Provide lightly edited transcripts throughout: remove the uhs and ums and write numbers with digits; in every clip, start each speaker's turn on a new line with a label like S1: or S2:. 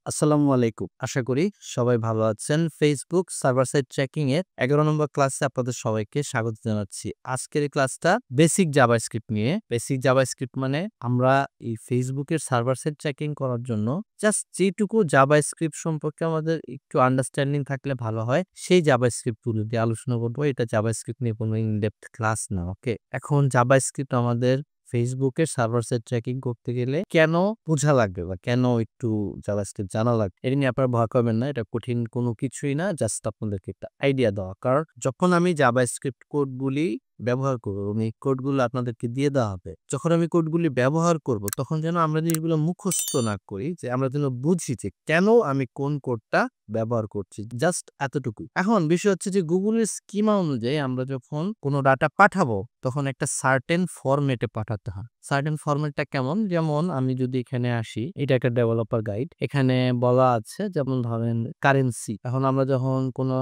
S1: আসসালামু আলাইকুম। আশা করি সবাই ভালো আছেন। Facebook সার্ভার সাইড ট্র্যাকিং এর ১১ নম্বর ক্লাসে আপনাদের সবাইকে স্বাগত জানাচ্ছি। আজকের এই ক্লাসটা বেসিক জাভাস্ক্রিপ্ট নিয়ে। বেসিক জাভাস্ক্রিপ্ট মানে আমরা এই Facebook এর সার্ভার সাইড ট্র্যাকিং করার জন্য জাস্ট যেটুকু জাভাস্ক্রিপ্ট সম্পর্কে আমাদের একটু আন্ডারস্ট্যান্ডিং থাকলে ভালো হয়, সেই জাভাস্ক্রিপ্ট গুলো দিয়ে আলোচনা করব। এটা জাভাস্ক্রিপ্ট নিয়ে কোনো ইন ডেপথ ক্লাস না, ওকে? এখন জাভাস্ক্রিপ্ট আমাদের Facebook এর সার্ভার সাইড ট্র্যাকিং করতে গেলে কেন বোঝা লাগবে বা কেন একটু জাভাস্ক্রিপ্ট জানা লাগবে, এটা নিয়ে আপনারা ভয় পাবেন না। এটা কঠিন কোনো কিছুই না, জাস্ট আপনাদেরকে একটা আইডিয়া দেওয়া। কারণ যখন আমি জাভাস্ক্রিপ্ট কোডগুলি ব্যবহার করব এবং এই কোডগুলো আপনাদেরকে দিয়ে দেওয়া হবে, যখন আমি কোডগুলি ব্যবহার করব তখন যেন আমরা জিনিসগুলো মুখস্থ না করি, যে আমরা যেন বুঝি যে কেন আমি কোন কোডটা ব্যবহার করছি, জাস্ট এতটুকুই। এখন বিষয় হচ্ছে যে গুগলের স্কিমা অনুযায়ী আমরা যখন কোনো ডাটা পাঠাবো তখন একটা সার্টেন ফরম্যাটে পাঠাতে হয়। সার্টেন ফরম্যাটটা কেমন? যেমন আমি যদি এখানে আসি, এটা একটা ডেভেলপার গাইড। এখানে বলা আছে যেমন ধরেন কারেন্সি। এখন আমরা যখন কোনো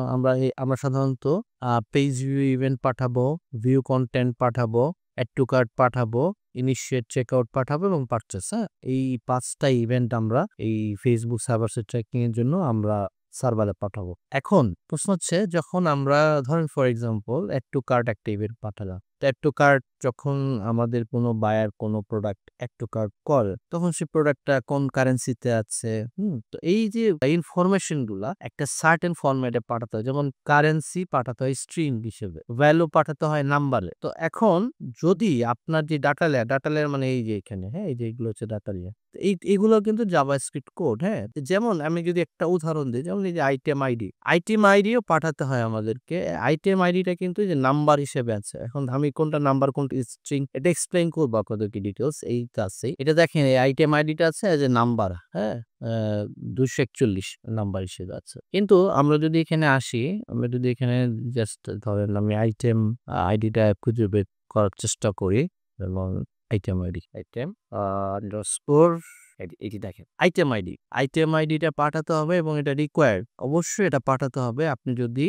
S1: আমরা সাধারণত পেজ ভিউ ইভেন্ট পাঠাবো, ভিউ কন্টেন্ট পাঠাবো, অ্যাড টু কার্ট পাঠাবো, ইনিশিয়েট চেকআউট পাঠাবো এবং পারচেস। এই ৫টা ইভেন্ট আমরা এই Facebook সার্ভার সাইড ট্র্যাকিং এর জন্য আমরা সার্ভারে পাঠাবো। এখন প্রশ্ন হচ্ছে, যখন আমরা ধরেন for example add to cart একটা ইভেন্ট পাঠালাম। অ্যাড টু কার্ট যখন আমাদের কোনো বায়ার কোনো প্রোডাক্ট অ্যাড টু কার্ট করে, তখন সেই প্রোডাক্টটা কোন কারেন্সিতে আছে, তো এই যে ইনফরমেশন গুলা একটা সার্টেন ফরম্যাটে পাঠাতে হয়। যেমন কারেন্সি পাঠাতে হয় স্ট্রিং হিসেবে, ভ্যালু পাঠাতে হয় নাম্বারে। তো এখন যদি আপনার যে ডাটা লেয়ার মানে এই যে এখানে, হ্যাঁ, এই যে এগুলো হচ্ছে ডাটা লেয়ার। এগুলো কিন্তু জাভাস্ক্রিপ্ট কোড, হ্যাঁ? যেমন আমি যদি একটা উদাহরণ দিই, যেমন এই যে আইটেম আইডি। আইটেম আইডিও পাঠাতে হয় আমাদেরকে। আইটেম আইডিটা কিন্তু এই যে নাম্বার হিসেবে আছে। এখন আমি কোনটা নাম্বার কোনটা স্ট্রিং এটা এক্সপ্লেইন করব আপনাদেরকে ডিটেইলস এই ক্লাসেই। এটা দেখেন এই আইটেম আইডিটা আছে এজ এ নাম্বার, হ্যাঁ? ২৪১ নাম্বার হিসেবে আছে। কিন্তু আমরা যদি এখানে আসি, আমরা যদি এখানে জাস্ট ধরেন আমি আইটেম আইডিটা খুঁজে বের করার চেষ্টা করি, এবং আইটেম আন্ডারস্কোর এটি দেখেন আইটেম আইডিটা পাঠাতে হবে এবং এটা রিকোয়ার্ড, অবশ্যই এটা পাঠাতে হবে আপনি যদি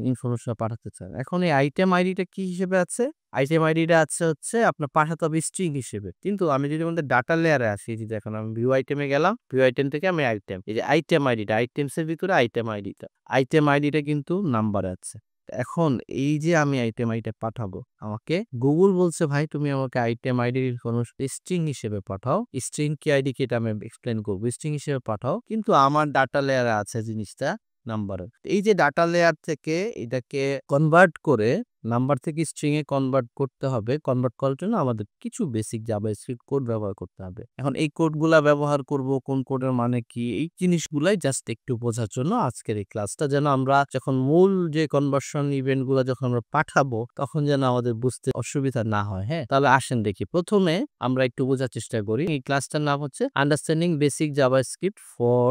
S1: ইনফরমেশন পাঠাতে চান। এখন এই আইটেম আইডিটা কি হিসেবে আছে? আইটেম আইডিটা আছে হচ্ছে আপনার পাঠাতে হবে স্ট্রিং হিসেবে। কিন্তু আমি যদি আমাদের ডাটা লেয়ারে আসি, এই যে দেখেন আমি ভিউ আইটেমে গেলাম, ভিউ আইটেম থেকে আমি আইটেম, এই যে আইটেম আইডিটা, আইটেমস এর ভিতরে আইটেম আইডিটা কিন্তু নাম্বার আছে। এখন এই যে আমি আইটেম আইডিটা পাঠাবো, আমাকে গুগল বলছে ভাই তুমি আমাকে আইটেম আইডির কোনো স্ট্রিং হিসেবে পাঠাও। স্ট্রিং কি আইডি কি এটা আমি এক্সপ্লেইন করবো। স্ট্রিং হিসেবে পাঠাও, কিন্তু আমার ডাটা লেয়ারে আছে জিনিসটা নাম্বারে। এই যে ডাটা লেয়ার থেকে এটাকে কনভার্ট করে নাম্বার থেকে স্ট্রিং এ কনভার্ট করতে হবে। কনভার্ট করার জন্য আমাদের কিছু বেসিক জাভাস্ক্রিপ্ট কোড ব্যবহার করতে হবে। এখন এই কোডগুলা ব্যবহার করব, কোন কোডের মানে কি, এই জিনিসগুলাই জাস্ট একটু বোঝার জন্য আজকের এই ক্লাসটা, যেন আমরা যখন মূল যে কনভার্সন ইভেন্ট গুলা যখন আমরা পাঠাবো তখন যেন আমাদের বুঝতে অসুবিধা না হয়। হ্যাঁ, তাহলে আসেন দেখি। প্রথমে আমরা একটু বোঝার চেষ্টা করি। এই ক্লাসটার নাম হচ্ছে understanding basic JavaScript for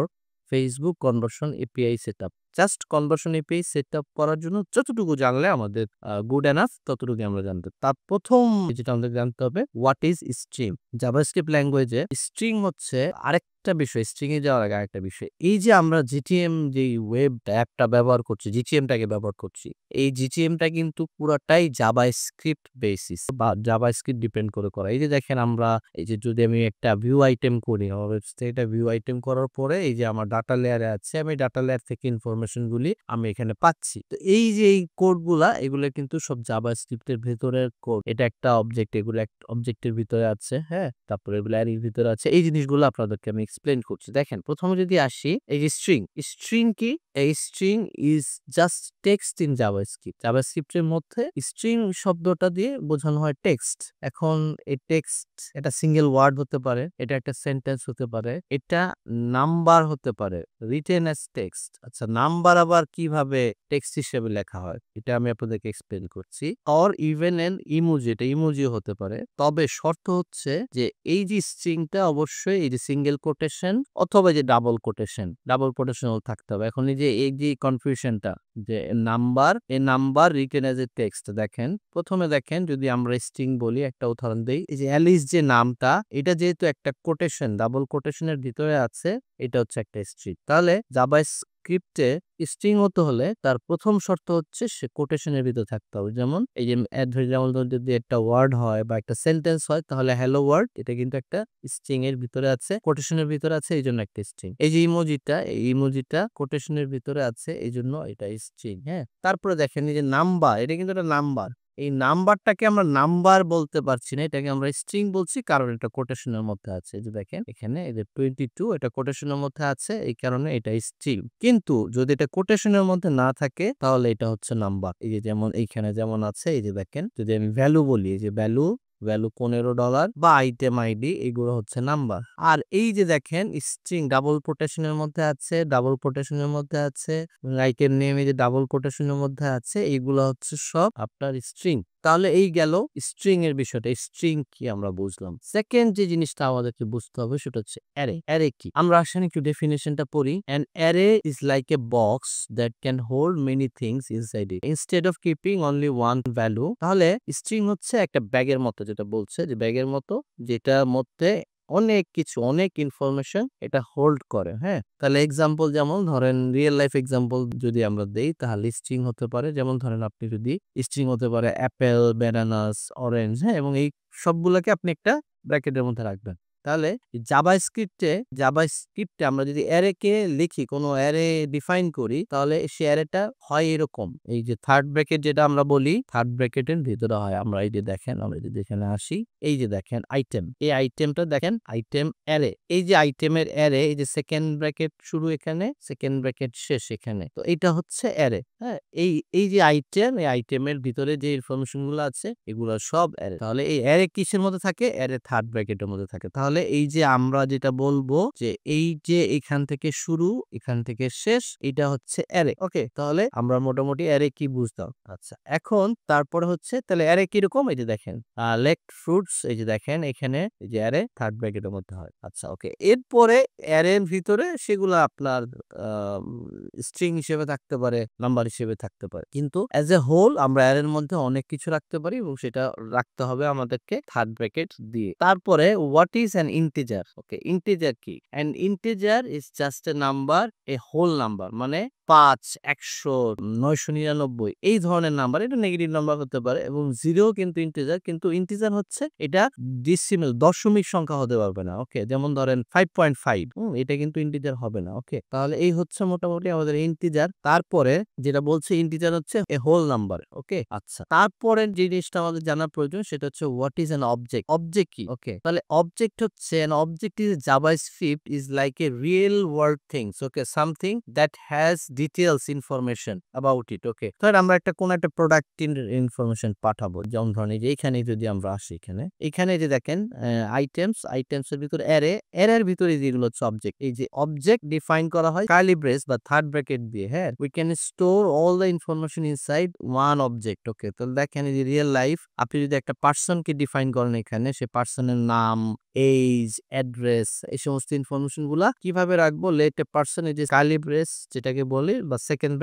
S1: Facebook conversion API setup. Just conversion API setup করার জন্য যতটুকু জানলে আমাদের গুড এনাফ, ততটুকু আমরা জানতে। তার প্রথম যেটা আমাদের জানতে হবে, হোয়াট ইজ স্ট্রিং। জাভাস্ক্রিপ্ট ল্যাঙ্গুয়েজে স্ট্রিং হচ্ছে আরেকটা বিষয়। স্ট্রিং এ যাওয়ার আগে আরেকটা বিষয়, এই যে আমরা জিটিএম যে ওয়েব অ্যাপটা ব্যবহার করছি, জিটিএমটাকে ব্যবহার করছি, এই জিটিএমটা কিন্তু পুরাটাই জাভাস্ক্রিপ্ট বেসিস বা জাভাস্ক্রিপ্ট ডিপেন্ড করে করা। এই যে দেখেন আমরা এই যে যদি আমি একটা ভিউ আইটেম করি আমার ওয়েবসাইটে, ভিউ আইটেম করার পরে এই যে আমার ডাটা লেয়ারে আছে, আমি ডাটা লেয়ার থেকে ইনফরমেশন গুলি আমি এখানে পাচ্ছি। তো এই যে এই কোডগুলা, এগুলো কিন্তু সব জাভাস্ক্রিপ্টের ভেতরের কোড। এটা একটা অবজেক্ট, এগুলো একটা অবজেক্টের ভিতরে আছে, হ্যাঁ? তারপরে এগুলো এর ভিতরে আছে। এই জিনিসগুলো আপনাদেরকে আমি এক্সপ্লেইন করছি। দেখেন প্রথমে যদি আসি, এই যে স্ট্রিং কি? এই string is just text in JavaScript. জাভাস্ক্রিপ্টের মধ্যে স্ট্রিং শব্দটা দিয়ে বোঝানো হয় টেক্সট। এখন এই টেক্সট এটা সিঙ্গেল ওয়ার্ড হতে পারে, এটা একটা সেন্টেন্স হতে পারে, এটা নাম্বার হতে পারে, রিটেন অ্যাজ টেক্সট। আচ্ছা, নাম্বার আবার কিভাবে টেক্সট হিসেবে লেখা হয় এটা আমি আপনাদেরকে এক্সপ্লেন করছি। অর ইভেন এন ইমোজি, এটা ইমোজিও হতে পারে। তবে শর্ত হচ্ছে যে এই যে স্ট্রিংটা অবশ্যই এই যে সিঙ্গেল কোটেশন অথবা যে ডাবল কোটেশনও থাকতে হবে। এখন এই যে কনফিউশনটা যে number written as a text, দেখেন প্রথমে দেখেন যদি আমরা স্ট্রিং বলি, একটা উদাহরণ দেই, এই যে অ্যালিস যে নামটা, এটা যেহেতু একটা কোটেশন, ডাবল কোটেশনের ভিতরে আছে, এটা হচ্ছে একটা স্ট্রিং। তাহলে জাভাস্ক্রিপ্টে স্ট্রিং হতে হলে তার প্রথম শর্ত হচ্ছে সে কোটেশনের ভিতর থাকতে হবে। যেমন এই যে যেমন ধরুন যদি একটা ওয়ার্ড হয় বা একটা সেন্টেন্স হয় তাহলে হ্যালো ওয়ার্ল্ড এটা কিন্তু একটা স্ট্রিং এর ভিতরে আছে, কোটেশনের ভিতরে আছে, এই জন্য একটা স্ট্রিং। এই যে ইমোজিটা, এই ইমোজিটা কোটেশনের ভিতরে আছে, এই জন্য এটা স্ট্রিং। হ্যাঁ, তারপরে দেখেন এই যে নাম্বার, এটা কিন্তু একটা নাম্বার। এই নাম্বারটাকে আমরা নাম্বার বলতে পারছি না, এটাকে আমরা স্ট্রিং বলছি কারণ এটা কোটেশনের মধ্যে আছে। এই যে দেখেন এখানে এই যে 22 এটা কোটেশনের মধ্যে আছে, এই কারণে এটা স্ট্রিং। কিন্তু যদি এটা কোটেশনের মধ্যে না থাকে তাহলে এটা হচ্ছে নাম্বার। এই যে যেমন এইখানে যেমন আছে, এই যে দেখেন যদি আমি ভ্যালু বলি, এই যে ভ্যালু $15 বা আইটেম আইডি, এগুলো হচ্ছে নাম্বার। আর এই যে দেখেন স্ট্রিং ডাবল কোটেশনের মধ্যে আছে, ডাবল কোটেশনের মধ্যে আছে, আইটেম নেম এই যে ডাবল কোটেশনের মধ্যে আছে, এইগুলো হচ্ছে সব আপনার স্ট্রিং। তাহলে এই গেল স্ট্রিং এর বিষয়টা। স্ট্রিং কি আমরা বুঝলাম। সেকেন্ড যে জিনিসটা আমাদেরকে বুঝতে হবে সেটা হচ্ছে অ্যারে। অ্যারে কি আমরা আসলে একটু ডেফিনেশনটা পড়ি। An array is like a box that can hold many things inside it instead of keeping only one value. তাহলে স্ট্রিং হচ্ছে একটা ব্যাগের মতো, যেটা বলছে যে ব্যাগের মতো, যেটার মধ্যে অনেক কিছু, অনেক ইনফরমেশন এটা হোল্ড করে। হ্যাঁ, তাহলে এক্সাম্পল যেমন ধরেন রিয়েল লাইফ এক্সাম্পল যদি আমরা দেই তাহলে স্ট্রিং হতে পারে, যেমন ধরেন আপনি যদি স্ট্রিং হতে পারে অ্যাপেল, ব্যানানাস, অরেঞ্জ। হ্যাঁ, এবং এই সবগুলোকে আপনি একটা ব্র্যাকেটের মধ্যে রাখবেন। তাহলে জাভাস্ক্রিপ্টে আমরা যদি অ্যারে কে লিখি, কোনো অ্যারে ডিফাইন করি, তাহলে সে অ্যারেটা হয় এরকম। এই যে থার্ড ব্র্যাকেট যেটা আমরা বলি, থার্ড ব্র্যাকেটের ভিতরে হয়। আমরা এই যে দেখেন, আমরা যদি এখানে আসি, এই যে দেখেন আইটেম, এই আইটেমটা দেখেন আইটেম অ্যারে। এই যে আইটেমের অ্যারে, এই যে সেকেন্ড ব্র্যাকেট শুরু এখানে, সেকেন্ড ব্র্যাকেট শেষ এখানে, তো এটা হচ্ছে অ্যারে। হ্যাঁ, এই যে আইটেম, এই আইটেমের ভিতরে যে ইনফরমেশন গুলো আছে এগুলো সব অ্যারে। তাহলে এই অ্যারে কিসের মধ্যে থাকে? অ্যারে থার্ড ব্র্যাকেটের মধ্যে থাকে। তাহলে এই যে আমরা যেটা বলবো যে এই যে এখান থেকে শুরু, এখান থেকে শেষ, এটা হচ্ছে অ্যারে। ওকে, তাহলে আমরা মোটামুটি অ্যারে কি বুঝতাম। আচ্ছা, এখন তারপরে হচ্ছে তাহলে অ্যারে কিরকম, এই যে দেখেন লেকড ফ্রুটস, এই যে দেখেন এখানে এই যে অ্যারে থার্ড ব্র্যাকেটের মধ্যে হয়। আচ্ছা, ওকে, এরপরে অ্যারের ভিতরে সেগুলো আপনার স্ট্রিং হিসেবে থাকতে পারে, নাম্বার হিসেবে থাকতে পারে, কিন্তু অ্যাজ এ হোল আমরা অ্যারের মধ্যে অনেক কিছু রাখতে পারি এবং সেটা রাখতে হবে আমাদেরকে থার্ড ব্র্যাকেট দিয়ে। তারপরে what is an integer? Okay, integer কি? An integer is just a number, a whole number, মানে 5, 100, 999 এই ধরনের নাম্বার। এটা নেগেটিভ নাম্বার হতে পারে এবং জিরো কিন্তু ইন্টিজার, কিন্তু ইন্টিজার হচ্ছে এটা ডিসিমাল, দশমিক সংখ্যা হতে পারবে না। ওকে, যেমন ধরেন 5.5, এটা কিন্তু ইন্টিজার হবে না। ওকে, তাহলে এই হচ্ছে মোটামুটি আমাদের ইন্টিজার। তারপরে যেটা বলছে ইন্টিজার হচ্ছে এ হোল নাম্বার। ওকে, আচ্ছা, তারপরে যে জিনিসটা আমাদের জানা প্রয়োজন সেটা হচ্ছে what is an object. Object কি? ওকে, তাহলে অবজেক্ট হচ্ছে an object is JavaScript is like a real world things. Okay, something that has details information about it. Okay, ধর আমরা একটা কোন একটা প্রোডাক্ট ইনফরমেশন পাঠাবো, যেমন ধরেন এই যে এখানে যদি আমরা আসি, এখানে যে দেখেন আইটেমস এর ভিতরে অ্যারে, এর ভিতরে যেগুলো হচ্ছে অবজেক্ট, এই যে অবজেক্ট ডিফাইন করা হয় কার্লি ব্রেস বা থার্ড ব্র্যাকেট দিয়ে। হ্যাঁ, we can store all the information inside one object. Okay, তাহলে দেখেন এই যে রিয়েল লাইফ আপনি যদি একটা পার্সনকে ডিফাইন করেন, এখানে সে পার্সনের নাম, এজ, অ্যাড্রেস, এই সমস্ত ইনফরমেশন গুলা কিভাবে রাখবো? লেট এ পার্সন, এই যে কার্লি ব্রেস যেটাকে বলি বা সেকেন্ড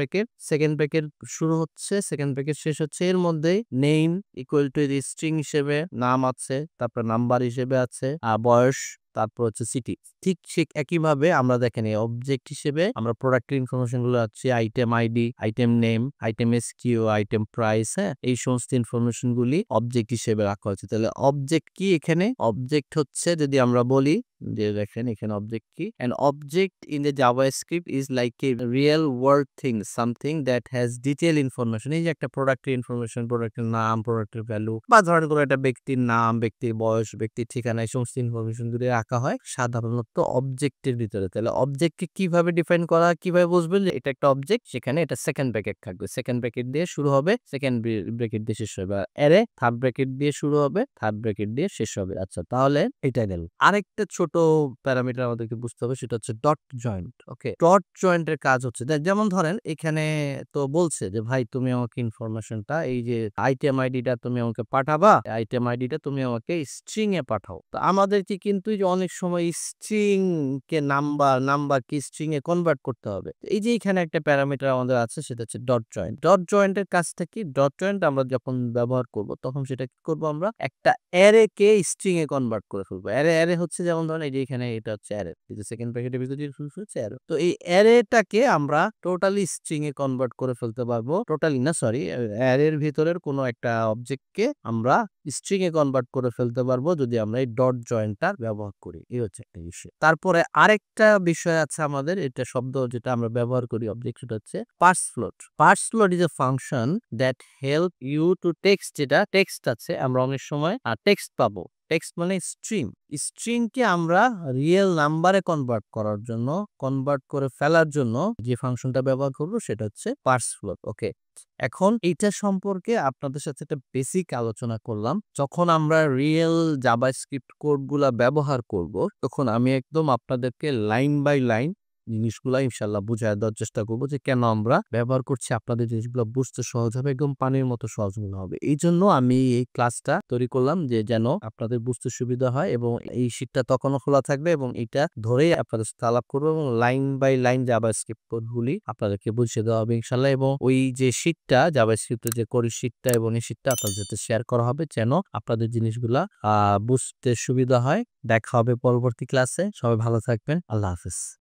S1: ব্র্যাকেট শুরু হচ্ছে, সেকেন্ড ব্র্যাকেট শেষ হচ্ছে, এর মধ্যে নেম ইকুয়াল টু স্ট্রিং হিসেবে নাম আছে, তারপর নাম্বার হিসেবে আছে, বয়স, তারপর হচ্ছে সিটি। ঠিক একইভাবে আমরা দেখেন এই অবজেক্ট হিসেবে আমরা প্রোডাক্টের ইনফরমেশন গুলো আছে item ID, item name, item SQ, item price. হ্যাঁ, এই সমস্ত ইনফরমেশন গুলি অবজেক্ট হিসেবে রাখা হয়েছে। তাহলে অবজেক্ট কি? এখানে অবজেক্ট হচ্ছে যদি আমরা বলি যে দেখেন এখানে অবজেক্ট কি, an object in the JavaScript is like a real world thing, something that has detailed information. এই যে একটা প্রোডাক্টের ইনফরমেশন, প্রোডাক্টের নাম, প্রোডাক্টের ভ্যালু, বা ধরেন কোনো একটা ব্যক্তির নাম, ব্যক্তির বয়স, ব্যক্তির ঠিকানা, এই সমস্ত ইনফরমেশন গুলি রাখা হয় সাধারণত অবজেক্টের ভিতরে। তাহলে অবজেক্টকে কিভাবে ডিফাইন করা, কিভাবে বুঝবেন যে এটা একটা অবজেক্ট? সেখানে এটা সেকেন্ড ব্র্যাকেট থাকবে, সেকেন্ড ব্র্যাকেট দিয়ে শুরু হবে, সেকেন্ড ব্র্যাকেট দিয়ে শেষ হবে। অ্যারে থার্ড ব্র্যাকেট দিয়ে শুরু হবে, থার্ড ব্র্যাকেট দিয়ে শেষ হবে। আচ্ছা, তাহলে এটা গেল। আরেকটা ছোট প্যারামিটার আমাদেরকে বুঝতে হবে সেটা হচ্ছে ডট জয়েন্ট। ওকে, ডট জয়েন্টের কাজ হচ্ছে যেমন ধরেন এখানে তো বলছে যে ভাই তুমি আমাকে ইনফরমেশনটা, এই যে আইটেম আইডিটা তুমি আমাকে পাঠাবা, আইটেম আইডিটা তুমি আমাকে স্ট্রিং এ পাঠাও। তো আমাদেরকে কিন্তু এই যে অনেক সময় স্ট্রিং কে নাম্বার কি স্ট্রিং এ কনভার্ট করতে হবে। এই যে এখানে একটা প্যারামিটার আমাদের আছে সেটা হচ্ছে ডট জয়েন্ট। ডট জয়েন্টের কাজটা কি? ডট জয়েন্ট আমরা যখন ব্যবহার করব তখন সেটা কি করব? আমরা একটা অ্যারে কে স্ট্রিং এ কনভার্ট করে ফেলবো। অ্যারে হচ্ছে যেমন ধরেন করেন এই যে এখানে এটা হচ্ছে অ্যারে, এই যে সেকেন্ড ব্র্যাকেটের ভিতরে যে শুরু হচ্ছে অ্যারে। তো এই অ্যারেটাকে আমরা টোটালি স্ট্রিং এ কনভার্ট করে ফেলতে পারবো, টোটালি না সরি, অ্যারের ভিতরের কোনো একটা অবজেক্টকে আমরা স্ট্রিং এ কনভার্ট করে ফেলতে পারবো যদি আমরা এই ডট জয়েন্টটা ব্যবহার করি। এই হচ্ছে একটা বিষয়। তারপরে আরেকটা বিষয় আছে আমাদের, এটা শব্দ যেটা আমরা ব্যবহার করি অবজেক্ট, সেটা হচ্ছে parse float. Parse float is a function that help you to text, যেটা টেক্সট আছে আমরা অনেক সময় টেক্সট পাবো। টেক্সট মানে স্ট্রিং, স্ট্রিংকে আমরা রিয়েল নাম্বারে কনভার্ট করার জন্য, কনভার্ট করে ফেলার জন্য যে ফাংশনটা ব্যবহার করব সেটা হচ্ছে পার্স ফ্লোট। ওকে, এখন এইটা সম্পর্কে আপনাদের সাথে একটা বেসিক আলোচনা করলাম। যখন আমরা রিয়েল জাভাস্ক্রিপ্ট কোডগুলা ব্যবহার করব তখন আমি একদম আপনাদেরকে লাইন বাই লাইন জিনিসগুলা ইনশাল্লাহ বুঝায় দেওয়ার চেষ্টা করবো যে কেন আমরা ব্যবহার করছি, আপনাদের জিনিসগুলো বুঝতে সহজ হবে, একদম পানির মতো সহজ মনে হবে। এই জন্য আমি এই ক্লাসটা তৈরি করলাম যে যেন আপনাদের বুঝতে সুবিধা হয়, এবং এই শীটটা তখনও খোলা থাকবে এবং এটা ধরেই আপনাদের সাথে আলাপ করবো এবং লাইন বাই লাইন জাভাস্ক্রিপ্ট কোডগুলি আপনাদেরকে বুঝিয়ে দেওয়া হবে ইনশাল্লাহ। এবং ওই যে শীটটা জাভাস্ক্রিপ্টের যে কোড শীটটা এবং এই শীটটা আপনাদের সাথে শেয়ার করা হবে যেন আপনাদের জিনিসগুলা বুঝতে সুবিধা হয়। দেখা হবে পরবর্তী ক্লাসে। সবাই ভালো থাকবেন। আল্লাহ হাফেজ।